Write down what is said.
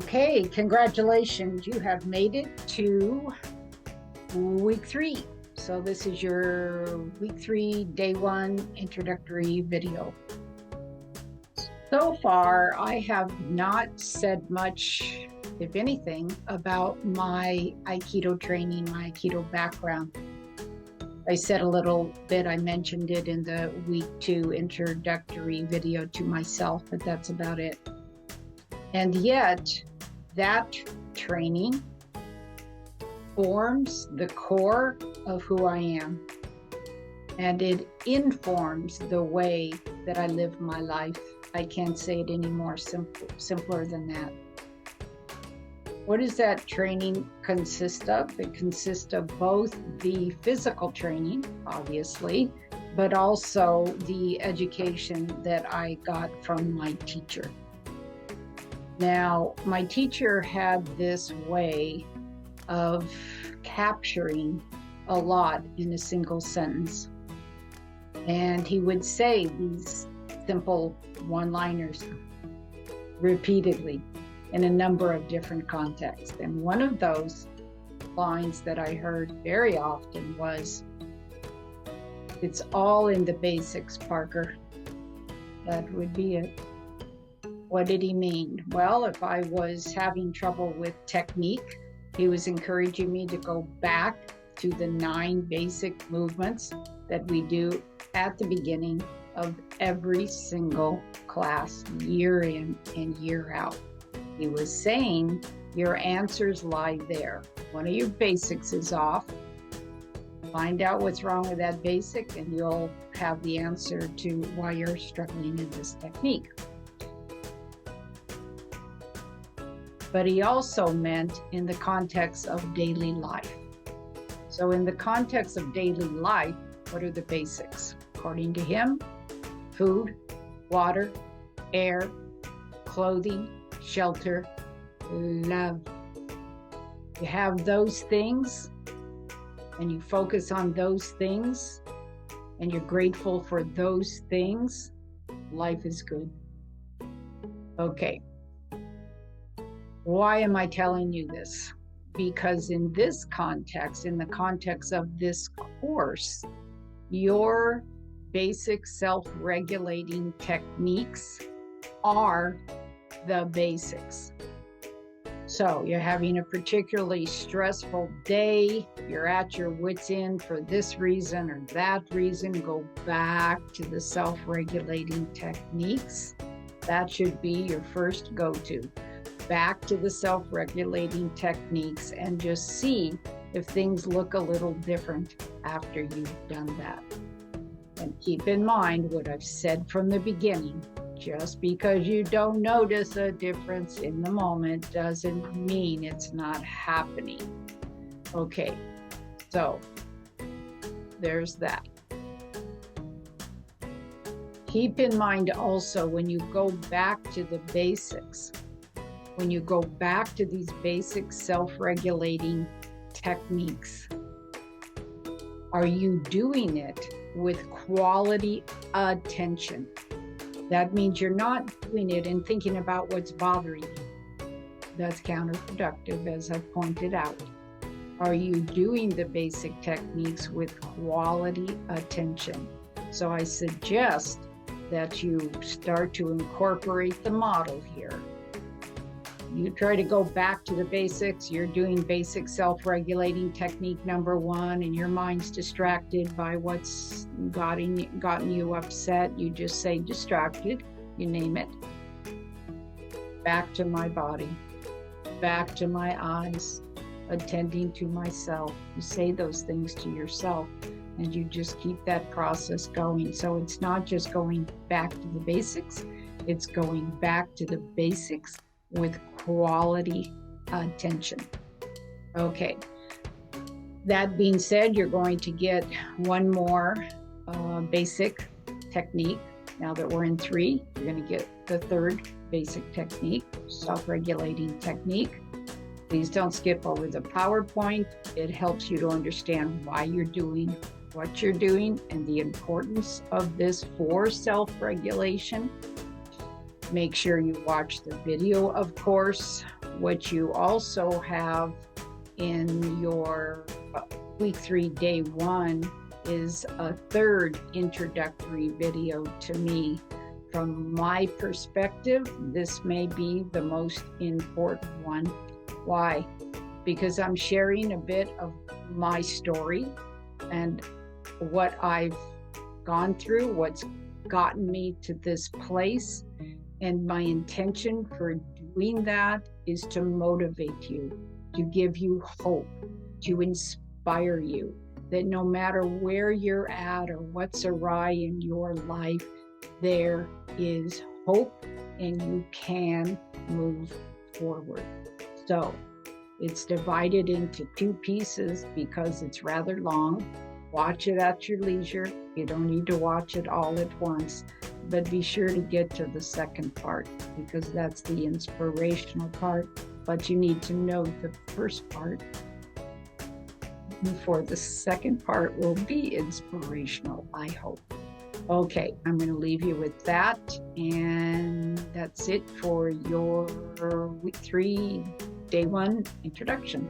Okay, congratulations. You have made it to week 3. So this is your week 3, day 1 introductory video. So far, I have not said much, if anything, about my Aikido training, my Aikido background. I said a little bit, I mentioned it in the week 2 introductory video to myself, but that's about it. And yet, that training forms the core of who I am. And it informs the way that I live my life. I can't say it any more simpler than that. What does that training consist of? It consists of both the physical training, obviously, but also the education that I got from my teacher. Now, my teacher had this way of capturing a lot in a single sentence. And he would say these simple one-liners repeatedly in a number of different contexts. And one of those lines that I heard very often was, "It's all in the basics, Parker." That would be it. What did he mean? Well, if I was having trouble with technique, he was encouraging me to go back to the 9 basic movements that we do at the beginning of every single class, year in and year out. He was saying your answers lie there. One of your basics is off. Find out what's wrong with that basic and you'll have the answer to why you're struggling in this technique. But he also meant in the context of daily life. So in the context of daily life, what are the basics? According to him, food, water, air, clothing, shelter, love. You have those things and you focus on those things and you're grateful for those things, life is good. Okay. Why am I telling you this? Because in this context, in the context of this course, your basic self-regulating techniques are the basics. So you're having a particularly stressful day, you're at your wit's end for this reason or that reason, go back to the self-regulating techniques. That should be your first go-to. Back to the self-regulating techniques and just see if things look a little different after you've done that. And keep in mind what I've said from the beginning. Just because you don't notice a difference in the moment doesn't mean it's not happening. Okay, so there's that. Keep in mind also when you go back to the basics, when you go back to these basic self-regulating techniques, are you doing it with quality attention? That means you're not doing it and thinking about what's bothering you. That's counterproductive, as I've pointed out. Are you doing the basic techniques with quality attention? So I suggest that you start to incorporate the model here. You try to go back to the basics, you're doing basic self-regulating technique number 1 and your mind's distracted by what's gotten you upset. You just say distracted, you name it. Back to my body, back to my eyes, attending to myself. You say those things to yourself and you just keep that process going. So it's not just going back to the basics, it's going back to the basics with quality attention. Okay, that being said, you're going to get one more basic technique. Now that we're in 3, you're going to get the 3rd basic technique, self-regulating technique. Please don't skip over the PowerPoint. It helps you to understand why you're doing what you're doing and the importance of this for self-regulation. Make sure you watch the video, of course, What you also have in your week 3, day 1 is a third introductory video to me. From my perspective, this may be the most important one. Why? Because I'm sharing a bit of my story and what I've gone through, what's gotten me to this place. And my intention for doing that is to motivate you, to give you hope, to inspire you, that no matter where you're at or what's awry in your life, there is hope and you can move forward. So it's divided into 2 pieces because it's rather long. Watch it at your leisure. You don't need to watch it all at once, but be sure to get to the second part because that's the inspirational part. But you need to know the first part before the second part will be inspirational, I hope. Okay, I'm going to leave you with that, and that's it for your week 3, day 1 introduction.